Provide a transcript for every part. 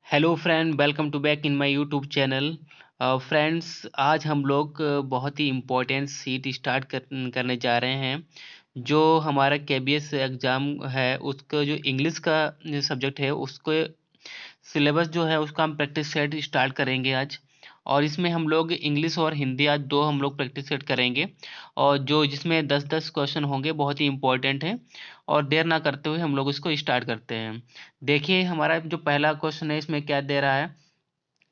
Hello friend, welcome to back in my YouTube channel. Friends, आज हम लोग बहुत ही इम्पोर्टेंट सीट स्टार्ट करने जा रहे हैं। जो हमारा केबीएस एग्ज़ाम है उसका जो इंग्लिश का सब्जेक्ट है उसको सिलेबस जो है उसका हम प्रैक्टिस सेट स्टार्ट करेंगे आज। और इसमें हम लोग इंग्लिश और हिंदी आज दो हम लोग प्रैक्टिस सेट करेंगे। और जो जिसमें 10-10 क्वेश्चन होंगे, बहुत ही इंपॉर्टेंट है। और देर ना करते हुए हम लोग इसको स्टार्ट करते हैं। देखिए, हमारा जो पहला क्वेश्चन है इसमें क्या दे रहा है।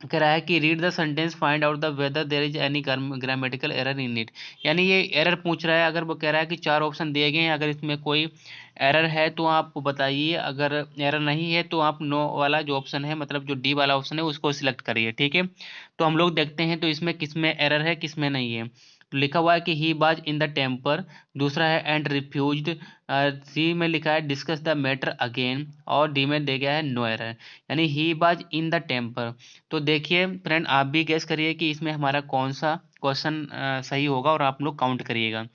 कह रहा है कि read the sentence, find out the whether there is any grammatical error in it. यानी ये एरर पूछ रहा है। अगर वो कह रहा है कि चार ऑप्शन दिए गए हैं, अगर इसमें कोई एरर है तो आप बताइए, अगर एरर नहीं है तो आप नो वाला जो ऑप्शन है, मतलब जो डी वाला ऑप्शन है उसको सिलेक्ट करिए। ठीक है, तो हम लोग देखते हैं तो इसमें किस में एरर है किस में नहीं है। तो लिखा हुआ है कि ही बाज इन द टेम्पर। दूसरा है एंड रिफ्यूज्ड। सी में लिखा है डिस्कस द मैटर अगेन। और डी में दे गया है नो एरर, यानी ही बाज इन द टेम्पर। तो देखिए फ्रेंड, आप भी गेस करिए कि इसमें हमारा कौन सा क्वेश्चन सही होगा और आप लोग काउंट करिएगा।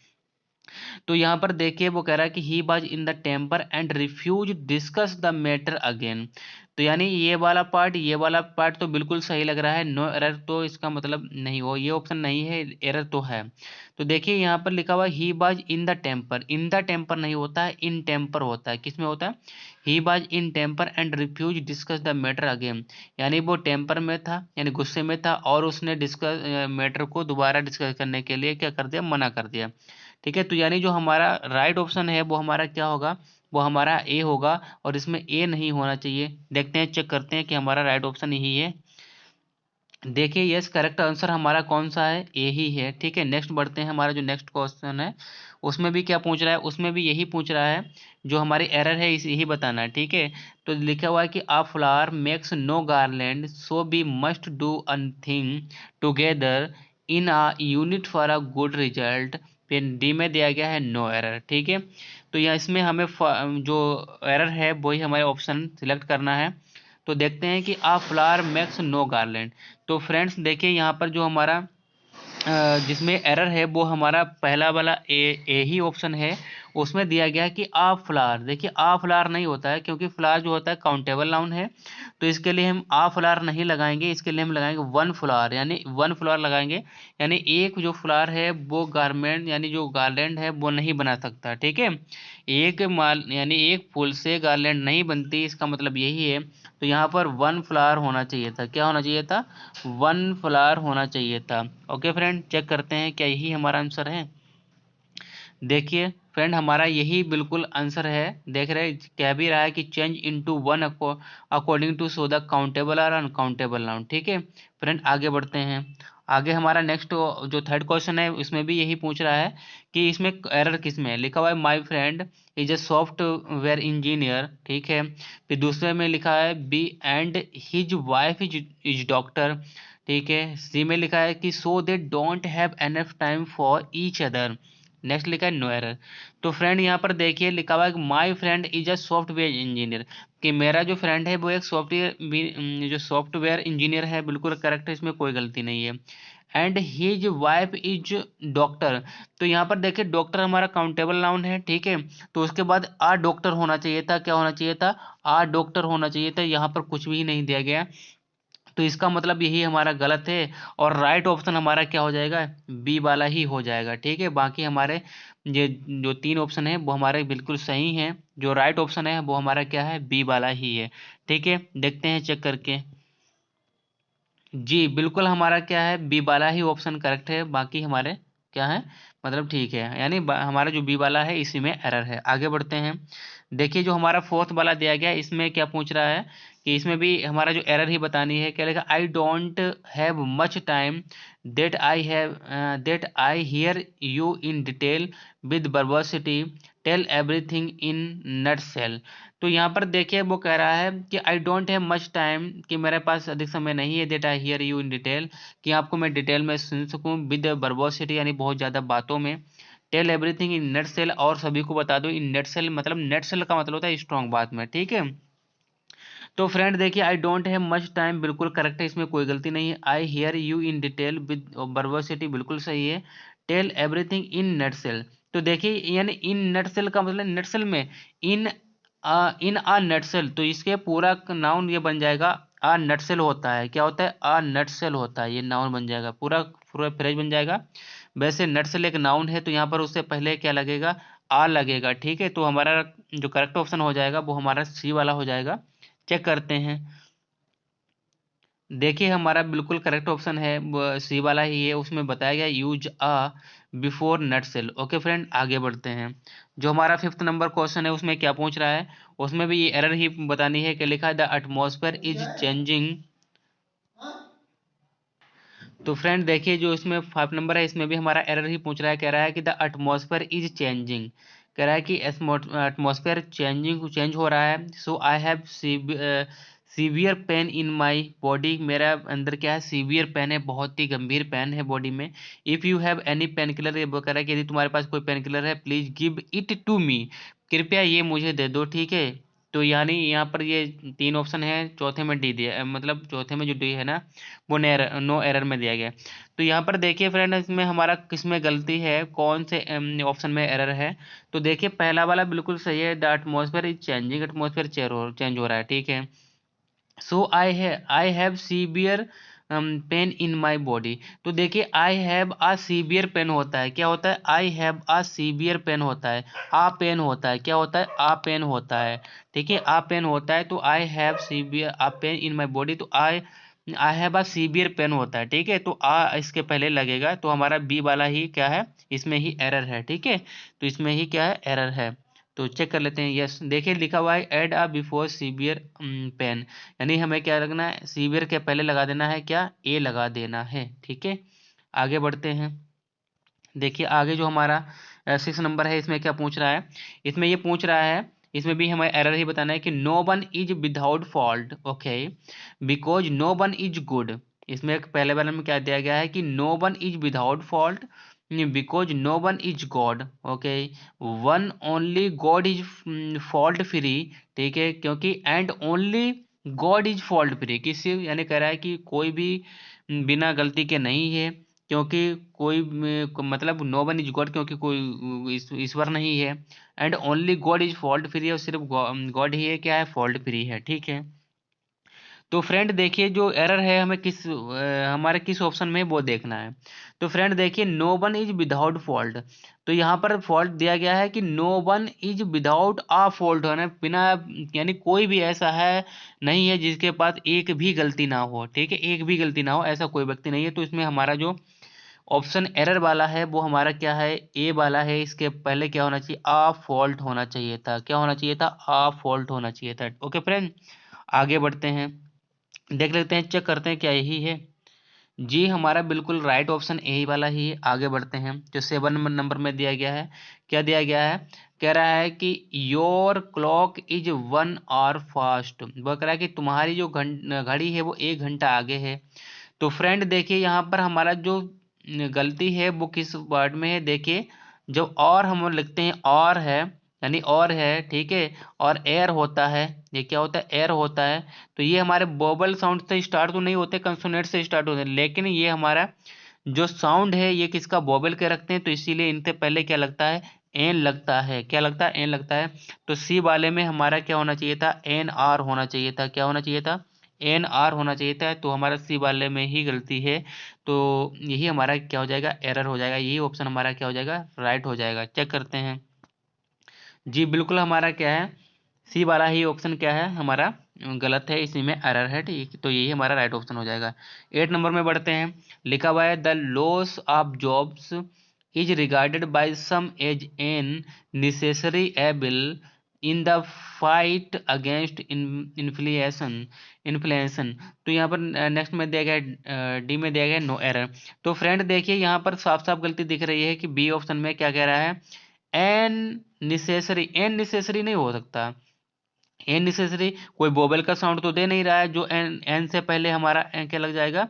तो यहाँ पर देखिए वो कह रहा है कि he was in the temper and refuse discuss the matter again. तो यानी ये वाला पार्ट तो बिल्कुल सही लग रहा है। नो एरर तो इसका मतलब नहीं हो, ये ऑप्शन नहीं है, एरर तो है। तो देखिए यहाँ पर लिखा हुआ he was in the temper. In the temper नहीं होता है, इन टेम्पर होता है। किस में होता है? He was in temper and refuse discuss the matter again. यानी वो टेम्पर में था, यानी गुस्से में था, और उसने डिस्कस मैटर को दोबारा डिस्कस करने के लिए क्या कर दिया, मना कर दिया। ठीक है, तो यानी जो हमारा राइट ऑप्शन है वो हमारा क्या होगा, वो हमारा ए होगा। और इसमें ए नहीं होना चाहिए। देखते हैं, चेक करते हैं कि हमारा राइट ऑप्शन यही है। देखिए, यस, करेक्ट आंसर हमारा कौन सा है, ए ही है। ठीक है, नेक्स्ट बढ़ते हैं। हमारा जो नेक्स्ट क्वेश्चन है उसमें भी क्या पूछ रहा है, उसमें भी यही पूछ रहा है। जो हमारी एरर है इस यही बताना है। ठीक है, तो लिखा हुआ है कि a flower makes no garland so we must do a thing together in a unit for a good result. फिर डी में दिया गया है नो एरर। ठीक है, तो यहाँ इसमें हमें जो एरर है वही हमारे ऑप्शन सिलेक्ट करना है। तो देखते हैं कि a flower makes no garland. तो फ्रेंड्स देखिए, यहाँ पर जो हमारा जिसमें एरर है वो हमारा पहला वाला ए ही ऑप्शन है। उसमें दिया गया है कि आ फ्लावर। देखिए, आ फ्लावर नहीं होता है, क्योंकि फ्लावर जो होता है काउंटेबल नाउन है। तो इसके लिए हम आ फ्लावर नहीं लगाएंगे, इसके लिए हम लगाएंगे वन फ्लावर, यानी वन फ्लावर लगाएंगे। यानी एक जो फ्लावर है वो गारमेंट, यानी जो गार्लैंड है वो नहीं बना सकता। ठीक है, एक माल यानी एक फूल से गार्लैंड नहीं बनती, इसका मतलब यही है। तो यहाँ पर वन फ्लावर होना चाहिए था। क्या होना चाहिए था? वन फ्लावर होना चाहिए था। ओके फ्रेंड, चेक करते हैं क्या यही हमारा आंसर है। देखिए फ्रेंड, हमारा यही बिल्कुल आंसर है। देख रहे हैं, कह भी रहा है कि change into one according to so the countable और अनकाउंटेबल नाउन। ठीक है फ्रेंड, आगे बढ़ते हैं। आगे हमारा नेक्स्ट जो थर्ड क्वेश्चन है उसमें भी यही पूछ रहा है कि इसमें एरर किस में है। लिखा हुआ है my friend is a software engineer. ठीक है, फिर दूसरे में लिखा है B and his wife is doctor. ठीक है, सी में लिखा है कि so they don't have enough time for each other. Next लिखा है नो एरर। तो फ्रेंड यहाँ पर देखिए लिखा हुआ है कि my friend is a software engineer, कि मेरा जो फ्रेंड है वो एक सॉफ्टवेयर इंजीनियर है। बिल्कुल करेक्ट है, इसमें कोई गलती नहीं है। And his wife is doctor. तो यहाँ पर देखिए, डॉक्टर हमारा काउंटेबल नाउन है। ठीक है, तो उसके बाद आ डॉक्टर होना चाहिए था। क्या होना चाहिए था? आ डॉक्टर होना चाहिए था। यहाँ पर कुछ भी नहीं दिया गया, तो इसका मतलब यही हमारा गलत है। और राइट ऑप्शन हमारा क्या हो जाएगा? बी वाला ही हो जाएगा। ठीक है, बाकी हमारे ये जो तीन ऑप्शन है वो हमारे बिल्कुल सही हैं। जो राइट ऑप्शन है वो हमारा क्या है? बी वाला ही है। ठीक है, देखते हैं चेक करके। जी बिल्कुल, हमारा क्या है, बी वाला ही ऑप्शन करेक्ट है। बाकी हमारे क्या है, मतलब ठीक है, यानी हमारा जो बी वाला है इसी में एरर है। आगे बढ़ते हैं। देखिए, जो हमारा फोर्थ वाला दिया गया है इसमें क्या पूछ रहा है कि इसमें भी हमारा जो एरर ही बतानी है। क्या लिखा? I don't have much time that I hear you in detail with verbosity tell everything in nutshell. तो यहाँ पर देखिए वो कह रहा है कि I don't have much time, कि मेरे पास अधिक समय नहीं है। That I hear you in detail, कि आपको मैं डिटेल में सुन सकूं। विद वर्बोसिटी यानी बहुत ज़्यादा बातों में। Tell everything in nutshell, और सभी को बता दो। इन नेट सेल मतलब, नेट सेल का मतलब होता है स्ट्रॉन्ग बात में। ठीक है, तो फ्रेंड देखिए, I don't have much time बिल्कुल करेक्ट है, इसमें कोई गलती नहीं है। I hear you in detail with verbosity बिल्कुल सही है। Tell everything in nutshell, तो देखिए यानी इन नेट सेल का मतलब नेट सेल में, इन इन अ नटसेल, तो इसके पूरा नाउन ये बन जाएगा आ नटसेल होता है, क्या होता है, आ नटसेल होता है, ये नाउन बन जाएगा, पूरा पूरा फ्रेज बन जाएगा। वैसे नटसेल एक नाउन है तो यहाँ पर उससे पहले क्या लगेगा, आ लगेगा, ठीक है। तो हमारा जो करेक्ट ऑप्शन हो जाएगा वो हमारा सी वाला हो जाएगा। चेक करते हैं, देखिए हमारा बिल्कुल करेक्ट ऑप्शन है सी वाला ही है, उसमें बताया गया यूज आ बिफोर नटसेल। ओके फ्रेंड, आगे बढ़ते हैं। जो हमारा 5th नंबर क्वेश्चन है उसमें क्या पूछ रहा है, उसमें भी ये एरर ही बतानी है कि लिखा है द एटमॉस्फेयर इज चेंजिंग। तो फ्रेंड देखिए जो इसमें 5 नंबर है इसमें भी हमारा एरर ही पूछ रहा है, कह रहा है कि द एटमॉस्फेयर इज चेंजिंग, कह रहा है कि एटमॉस्फेयर चेंज हो रहा है। So I have severe pain in my body, मेरा अंदर क्या है, सीवियर पेन है, बहुत ही गंभीर पेन है बॉडी में। If you have any pain killer, ये कह रहा है कि यदि तुम्हारे पास कोई पेन किलर है please give it to me, कृपया ये मुझे दे दो, ठीक है। तो यानी यहाँ पर ये 3 ऑप्शन है, चौथे में डी दिया मतलब चौथे में जो डी है ना वो नो एरर में दिया गया। तो यहाँ पर देखिए फ्रेंड इसमें हमारा किस में गलती है, कौन से ऑप्शन में एरर है। तो देखिए पहला वाला बिल्कुल सही है, the atmosphere is changing, atmosphere change हो रहा है, ठीक है। So I have severe pain in my body. तो देखिए I have a severe pain होता है, क्या होता है, I have a severe pain होता है, आ पेन होता है, क्या होता है, आ पेन होता है, ठीक है, आ पेन होता है। तो I have severe a pain in my body, तो I I have a severe pain होता है, ठीक है। तो आ इसके पहले लगेगा, तो हमारा बी वाला ही क्या है, इसमें ही एरर है, ठीक है। तो इसमें ही क्या है, एरर है। तो चेक कर लेते हैं, यस देखिए लिखा हुआ है add a before severe pain, यानी हमें क्या लगना है, सीवियर के पहले लगा देना है, क्या, ए लगा देना है, ठीक है। आगे बढ़ते हैं, देखिए आगे जो हमारा 6 नंबर है इसमें क्या पूछ रहा है, इसमें ये पूछ रहा है, इसमें भी हमें एरर ही बताना है कि no one is without fault, okay, because no one is good. इसमें एक पहले वाले में क्या दिया गया है कि no one is without fault because no one is God, okay, one only God is fault free, ठीक है, क्योंकि and only God is fault free, किसी यानी कह रहा है कि कोई भी बिना गलती के नहीं है, क्योंकि कोई मतलब नो वन इज गॉड, क्योंकि कोई ईश्वर नहीं है, and only God is fault free, और सिर्फ गॉड ही है क्या है, फॉल्ट फ्री है, ठीक है। तो फ्रेंड देखिए जो एरर है हमें हमारे किस ऑप्शन में वो देखना है। तो फ्रेंड देखिए no one is without fault, तो यहाँ पर फॉल्ट दिया गया है कि no one is without a fault, है ना, बिना, यानी कोई भी ऐसा है नहीं है जिसके पास एक भी गलती ना हो, ठीक है, एक भी गलती ना हो, ऐसा कोई व्यक्ति नहीं है। तो इसमें हमारा जो ऑप्शन एरर वाला है वो हमारा क्या है, ए वाला है, इसके पहले क्या होना चाहिए, आ फॉल्ट होना चाहिए था, क्या होना चाहिए था, आ फॉल्ट होना चाहिए था। ओके फ्रेंड, आगे बढ़ते हैं, देख लेते हैं, चेक करते हैं क्या यही है। जी हमारा बिल्कुल राइट ऑप्शन यही वाला ही है। आगे बढ़ते हैं, जो 7 नंबर में दिया गया है, क्या दिया गया है, कह रहा है कि your clock is 1 hour fast, वो कह रहा है कि तुम्हारी जो घड़ी है वो 1 घंटा आगे है। तो फ्रेंड देखिए यहाँ पर हमारा जो गलती है वो किस वर्ड में है, देखिए जब और हम लिखते हैं और है, यानी और है, ठीक है, और एयर होता है, ये क्या होता है, एयर होता है। तो ये हमारे वोवल साउंड से स्टार्ट तो नहीं होते, कंसोनेंट से स्टार्ट होते हैं, लेकिन ये हमारा जो साउंड है ये किसका, वोवल के रखते हैं, तो इसीलिए इनसे पहले क्या लगता है, एन लगता है, क्या लगता है, एन लगता है। तो सी वाले में हमारा क्या होना चाहिए था, एन आर होना चाहिए था, क्या होना चाहिए था, एन आर होना चाहिए था। तो हमारा सी वाले में ही गलती है, तो यही हमारा क्या हो जाएगा, एरर हो जाएगा, यही ऑप्शन हमारा क्या हो जाएगा, राइट हो जाएगा। चेक करते हैं, जी बिल्कुल हमारा क्या है, सी वाला ही ऑप्शन क्या है हमारा गलत है, इसी में एरर है, ठीक, तो यही हमारा राइट ऑप्शन हो जाएगा। 8 नंबर में बढ़ते हैं, लिखा हुआ है the loss of jobs is regarded by some as an necessary evil in the fight against inflation inflation. तो यहाँ पर नेक्स्ट में दिया गया डी में दिया गया नो एरर। तो फ्रेंड देखिए यहाँ पर साफ साफ गलती दिख रही है कि बी ऑप्शन में क्या कह रहा है, एन नेसेसरी नहीं हो सकता, एन नेसेसरी कोई वोवेल का साउंड तो दे नहीं रहा है, जो एन एन से पहले हमारा एन क्या लग जाएगा,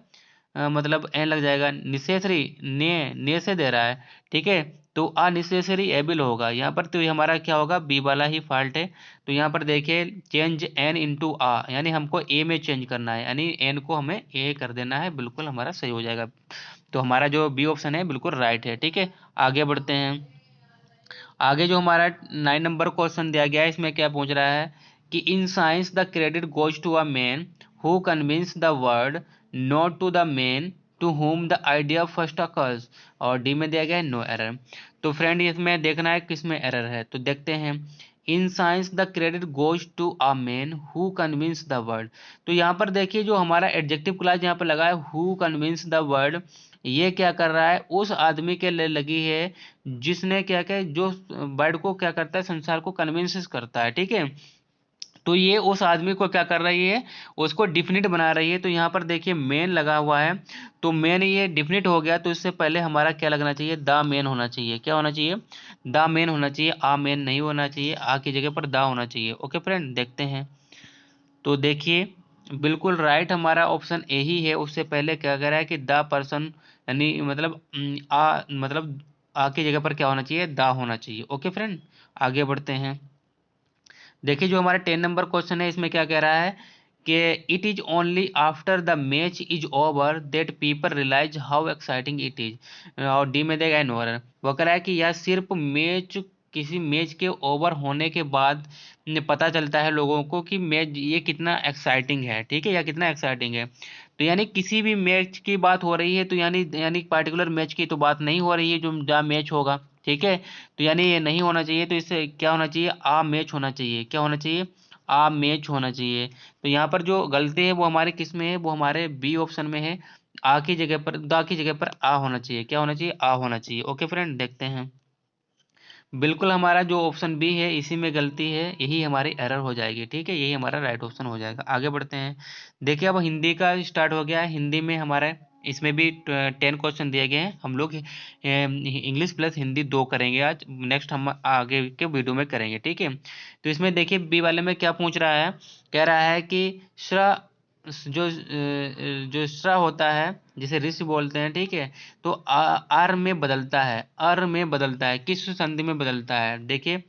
मतलब एन लग जाएगा, नेसेसरी ने से दे रहा है, ठीक है। तो अननेसेसरी एबल होगा यहाँ पर, तो ये हमारा क्या होगा, बी वाला ही फॉल्ट है। तो यहाँ पर देखिए चेंज एन इनटू आ, यानी हमको ए में चेंज करना है, यानी एन को हमें ए कर देना है, बिल्कुल हमारा सही हो जाएगा। तो हमारा जो बी ऑप्शन है बिल्कुल राइट है, ठीक है। आगे बढ़ते हैं, आगे जो हमारा 9 नंबर क्वेश्चन दिया गया है इसमें क्या पूछ रहा है कि in science the credit goes to a man who convince the world not to the man to whom the idea first occurs. और डी में दिया गया है नो एरर। तो फ्रेंड इसमें देखना है किसमें एरर है, तो देखते हैं। In science the credit goes to a man who convince the world. तो यहाँ पर देखिए जो हमारा एडजेक्टिव क्लॉज यहाँ पर लगा है हु कन्विंस द वर्ड, ये क्या कर रहा है, उस आदमी के लिए लगी है जिसने क्या क्या जो वर्ड को क्या करता है, संसार को कन्विंस करता है, ठीक है। तो ये उस आदमी को क्या कर रही है, उसको डिफिनिट बना रही है। तो यहाँ पर देखिए मेन लगा हुआ है, तो मेन ये डिफिनिट हो गया, तो इससे पहले हमारा क्या लगना चाहिए, द मेन होना चाहिए। क्या होना चाहिए, द मेन होना चाहिए, आ मेन नहीं होना चाहिए, आ की जगह पर दा होना चाहिए। ओके फ्रेंड, देखते हैं। तो देखिए बिल्कुल राइट हमारा ऑप्शन ए ही है। उससे पहले क्या कह रहा है कि द पर्सन, यानी मतलब आ मतलब आ की जगह पर क्या होना चाहिए, दा होना चाहिए। ओके फ्रेंड, आगे बढ़ते हैं। देखिए जो हमारा 10 नंबर क्वेश्चन है, इसमें क्या कह रहा है कि it is only after the match is over that people realise how exciting it is. और डी में देगा एनवर। वो कह रहा है कि यह सिर्फ मैच, किसी मैच के ओवर होने के बाद पता चलता है लोगों को कि मैच ये कितना एक्साइटिंग है, ठीक है, या कितना एक्साइटिंग है। तो यानी किसी भी मैच की बात हो रही है, तो यानी पार्टिकुलर मैच की तो बात नहीं हो रही है जो जहाँ मैच होगा, ठीक है। तो यानी ये नहीं होना चाहिए, तो इससे क्या होना चाहिए, आ मैच होना चाहिए। क्या होना चाहिए, आ मैच होना चाहिए। तो यहाँ पर जो गलती है वो हमारे किस में है, वो हमारे बी ऑप्शन में है। आ की जगह पर, दा की जगह पर आ होना चाहिए। क्या होना चाहिए, आ होना चाहिए। ओके फ्रेंड, देखते हैं। बिल्कुल हमारा जो ऑप्शन बी है इसी में गलती है, यही हमारी एरर हो जाएगी, ठीक है, यही हमारा राइट ऑप्शन हो जाएगा। आगे बढ़ते हैं। देखिए अब हिंदी का स्टार्ट हो गया है। हिंदी में हमारा इसमें भी 10 क्वेश्चन दिए गए हैं। हम लोग इंग्लिश प्लस हिंदी 2 करेंगे आज, नेक्स्ट हम आगे के वीडियो में करेंगे, ठीक है। तो इसमें देखिए बी वाले में क्या पूछ रहा है, कह रहा है कि श्र जो श्र होता है जिसे ऋषि बोलते हैं, ठीक है। तो आर में बदलता है, अर में बदलता है, किस संधि में बदलता है, देखिए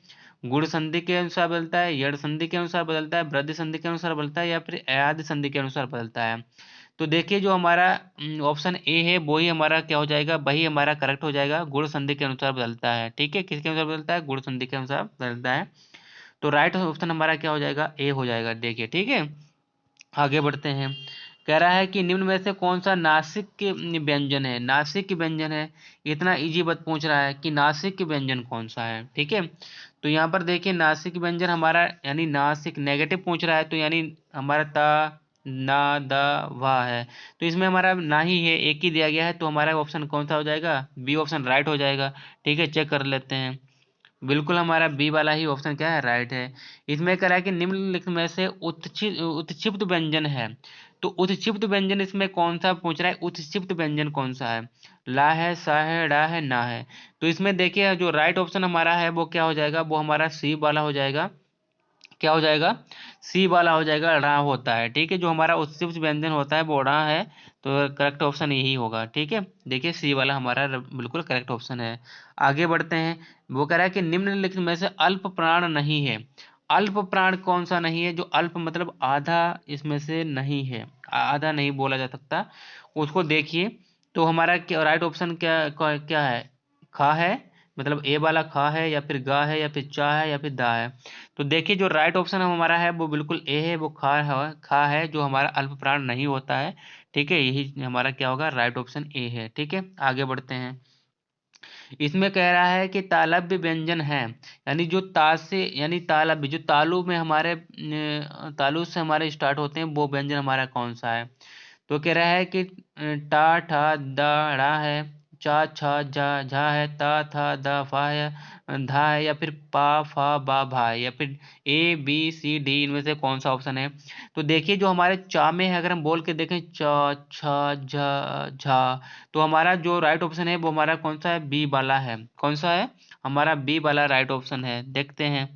गुण संधि के अनुसार बदलता है, यड़ संधि के अनुसार बदलता है, वृद्धि संधि के अनुसार बदलता है, या फिर अयादि संधि के अनुसार बदलता है। तो देखिए जो हमारा ऑप्शन ए है वो ही हमारा क्या हो जाएगा, वही हमारा करेक्ट हो जाएगा। गुण संधि के अनुसार बदलता है, ठीक है, किसके अनुसार बदलता है, गुण संधि के अनुसार बदलता है। तो राइट ऑप्शन हमारा क्या हो जाएगा, ए हो जाएगा, देखिए, ठीक है। आगे बढ़ते हैं। कह रहा है कि निम्न में से कौन सा नासिक के व्यंजन है, नासिक के व्यंजन है। इतना इजी बात पूछ रहा है कि नासिक के व्यंजन कौन सा है, ठीक है। तो यहाँ पर देखिए नासिक व्यंजन हमारा, यानी नासिक नेगेटिव पूछ रहा है, तो यानी हमारा ता ना दा वाह है। तो इसमें हमारा ना ही है, एक ही दिया गया है, तो हमारा ऑप्शन कौन सा हो जाएगा, बी ऑप्शन राइट हो जाएगा, ठीक है। चेक कर लेते हैं। बिल्कुल हमारा बी वाला ही ऑप्शन क्या है, राइट है। इसमें कह रहा है कि निम्नलिखित में से उत्क्षिप्त व्यंजन है। तो उत्क्षिप्त व्यंजन इसमें कौन सा पूछ रहा है, उत्क्षिप्त व्यंजन कौन सा है, ला है, सा है, डा है, ना है। तो इसमें देखिए जो राइट ऑप्शन हमारा है वो क्या हो जाएगा, वो हमारा सी वाला हो जाएगा। क्या हो जाएगा, सी वाला हो जाएगा, रा होता है, ठीक है। जो हमारा उत्क्षिप्त व्यंजन होता है वो रा है। तो करेक्ट ऑप्शन यही होगा, ठीक है। देखिए सी वाला हमारा बिल्कुल करेक्ट ऑप्शन है। आगे बढ़ते हैं। वो कह रहा है कि निम्नलिखित में से अल्प प्राण नहीं है। अल्प प्राण कौन सा नहीं है, जो अल्प मतलब आधा इसमें से नहीं है, आधा नहीं बोला जा सकता, उसको देखिए। तो हमारा क्या राइट ऑप्शन क्या क्या है, खा है, मतलब ए वाला खा है, या फिर गा है, या फिर चा है, या फिर दा है। तो देखिए जो राइट ऑप्शन हमारा है वो बिल्कुल ए है, वो खा है, जो हमारा अल्प प्राण नहीं होता है, ठीक है। यही हमारा क्या होगा, राइट ऑप्शन ए है, ठीक है। आगे बढ़ते हैं। इसमें कह रहा है कि तालव्य व्यंजन है, यानी जो ता से, यानी तालव्य जो तालु में हमारे तालु से हमारे स्टार्ट होते हैं, वो व्यंजन हमारा कौन सा है। तो कह रहा है कि टा ठा दा ड़ा है, चा छा जा झा है, ता था दा फा है, धा है, या फिर पा फा बा भा है, या फिर ए बी सी डी, इनमें से कौन सा ऑप्शन है। तो देखिए जो हमारे चा में है, अगर हम बोल के देखें चा छा झा झा, तो हमारा जो राइट ऑप्शन है वो हमारा कौन सा है, बी वाला है। कौन सा है, हमारा बी वाला राइट ऑप्शन है, देखते हैं।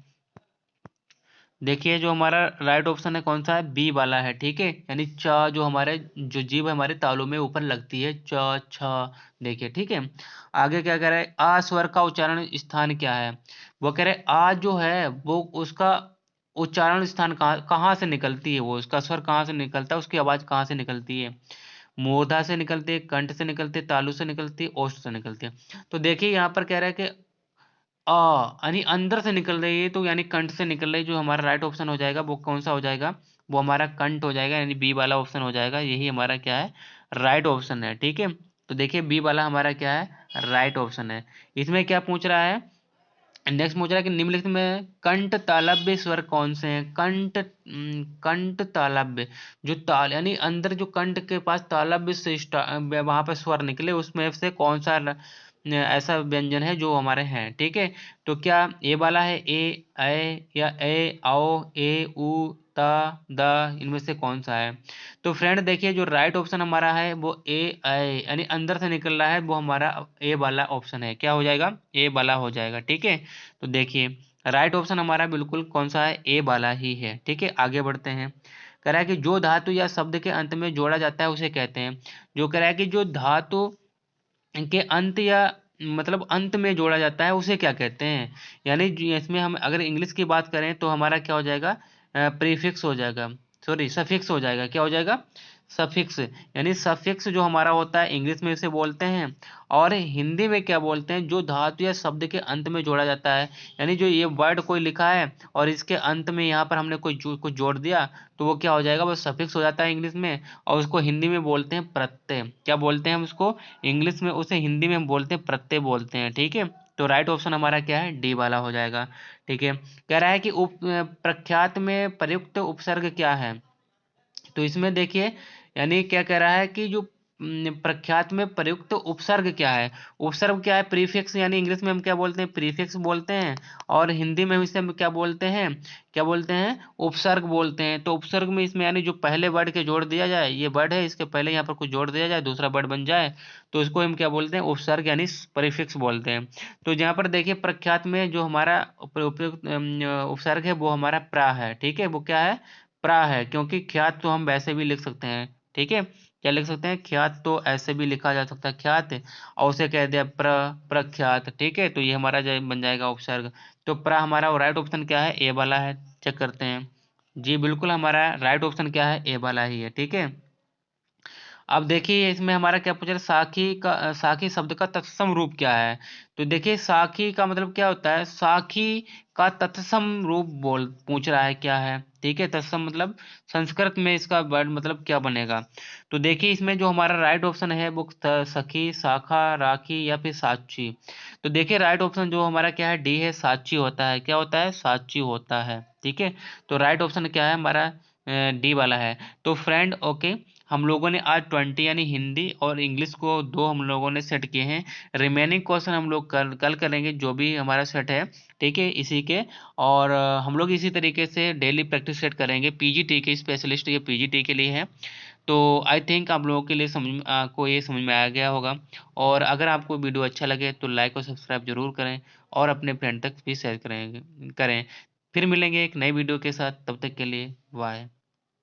देखिए जो हमारा राइट ऑप्शन है कौन सा है, बी वाला है, ठीक है। यानी च जो हमारे जो जीभ हमारे तालू में ऊपर लगती है, च छ, देखिए, ठीक है। आगे क्या कह रहा है, आ स्वर का उच्चारण स्थान क्या है। वो कह रहे आ जो है वो उसका उच्चारण स्थान कहाँ कहाँ से निकलती है, वो उसका स्वर कहाँ से निकलता है, उसकी आवाज कहाँ से निकलती है। मूर्धा से निकलती है, कंठ से निकलती है, तालु से निकलती है, ओष्ठ से निकलती है। तो देखिए यहाँ पर कह रहा है कि यानी अंदर से निकल रही है, तो यानी कंठ से निकल रही है, जो हमारा राइट ऑप्शन हो जाएगा वो कौन सा हो जाएगा, वो हमारा कंट हो जाएगा, यानी बी वाला ऑप्शन हो जाएगा। यही हमारा क्या है, राइट ऑप्शन है। ठीक है, तो देखिए बी वाला हमारा क्या है, राइट ऑप्शन है। इसमें क्या पूछ रहा है, नेक्स्ट पूछ रहा है कि निम्नलिखित में कंठ तालव्य स्वर कौन से हैं। कंठ तालव्य, जो ताल यानी अंदर जो कंठ के पास तालव्य से वहां पर स्वर निकले, उसमें से कौन सा ऐसा व्यंजन है जो हमारे हैं। ठीक है, तो क्या ए वाला है, ए या ए आओ, ए उ ता दा, इनमें से कौन सा है। तो फ्रेंड देखिए, जो राइट ऑप्शन हमारा है वो ए यानी अंदर से निकल रहा है, वो हमारा ए वाला ऑप्शन है। क्या हो जाएगा, ए वाला हो जाएगा। ठीक है, तो देखिए राइट ऑप्शन हमारा बिल्कुल कौन सा है, ए वाला ही है। ठीक है, आगे बढ़ते हैं। कह रहा है कि जो धातु या शब्द के अंत में जोड़ा जाता है उसे कहते हैं। जो कह रहा है कि जो धातु के अंत या मतलब अंत में जोड़ा जाता है उसे क्या कहते हैं। यानी इसमें हम अगर इंग्लिश की बात करें तो हमारा क्या हो जाएगा, प्रीफिक्स हो जाएगा, सॉरी सफिक्स हो जाएगा। क्या हो जाएगा, सफिक्स। यानी सफिक्स जो हमारा होता है इंग्लिश में इसे बोलते हैं, और हिंदी में क्या बोलते हैं, जो धातु या शब्द के अंत में जोड़ा जाता है। यानी जो ये वर्ड कोई लिखा है और इसके अंत में यहाँ पर हमने कुछ जोड़ दिया, तो वो क्या हो जाएगा, वो सफिक्स हो जाता है इंग्लिश में। और उसको हिंदी में बोलते हैं प्रत्यय। क्या बोलते हैं हम उसको, इंग्लिश में उसे हिंदी में हम बोलते हैं प्रत्यय बोलते हैं। ठीक है, तो राइट ऑप्शन हमारा क्या है, डी वाला हो जाएगा। ठीक है, कह रहा है कि प्रख्यात में प्रयुक्त उपसर्ग क्या है। तो इसमें देखिए, यानी क्या कह रहा है कि जो प्रख्यात में प्रयुक्त उपसर्ग क्या है। उपसर्ग क्या है, प्रीफिक्स, यानी इंग्लिश में हम क्या बोलते हैं, प्रीफिक्स बोलते हैं, और हिंदी में इसे हम क्या बोलते हैं, क्या बोलते हैं, उपसर्ग बोलते हैं। तो उपसर्ग में इसमें यानी जो पहले वर्ड के जोड़ दिया जाए, ये वर्ड है इसके पहले यहाँ पर कुछ जोड़ दिया जाए, दूसरा वर्ड बन जाए, तो इसको हम क्या बोलते हैं, उपसर्ग यानी प्रीफिक्स बोलते हैं। तो यहाँ पर देखिए प्रख्यात में जो हमारा उपयुक्त उपसर्ग है वो हमारा प्रा है। ठीक है, वो क्या है, प्रा है, क्योंकि ख्यात तो हम वैसे भी लिख सकते हैं। ठीक है, क्या लिख सकते हैं, ख्यात तो ऐसे भी लिखा जा सकता है ख्यात, और उसे कह दिया प्रख्यात। ठीक है, तो ये हमारा बन जाएगा उपसर्ग। तो प्रा हमारा राइट ऑप्शन क्या है, ए वाला है। चेक करते हैं, जी बिल्कुल हमारा राइट ऑप्शन क्या है, ए वाला ही है। ठीक है, अब देखिए इसमें हमारा क्या पूछ रहा है, साखी शब्द का तत्सम रूप क्या है। तो देखिए साखी का मतलब क्या होता है, साखी का तत्सम रूप बोल पूछ रहा है क्या है। ठीक है, तत्सम मतलब संस्कृत में इसका वर्ड मतलब क्या बनेगा। तो देखिए इसमें जो हमारा राइट ऑप्शन है वो सखी, शाखा, राखी या फिर साची। तो देखिए राइट ऑप्शन जो हमारा क्या है, डी है, साची होता है। क्या होता है, साची होता है। ठीक है, तो राइट ऑप्शन क्या है हमारा, डी वाला है। तो फ्रेंड ओके, हम लोगों ने आज 20 यानी हिंदी और इंग्लिश को दो हम लोगों ने सेट किए हैं। रिमेनिंग क्वेश्चन हम लोग कल करेंगे, जो भी हमारा सेट है। ठीक है, इसी के, और हम लोग इसी तरीके से डेली प्रैक्टिस सेट करेंगे। पीजीटी के स्पेशलिस्ट ये पीजीटी के लिए है। तो आई थिंक आप लोगों के लिए को ये समझ में आ गया होगा। और अगर आपको वीडियो अच्छा लगे तो लाइक और सब्सक्राइब जरूर करें, और अपने फ्रेंड तक भी शेयर करें। फिर मिलेंगे एक नई वीडियो के साथ, तब तक के लिए बाय।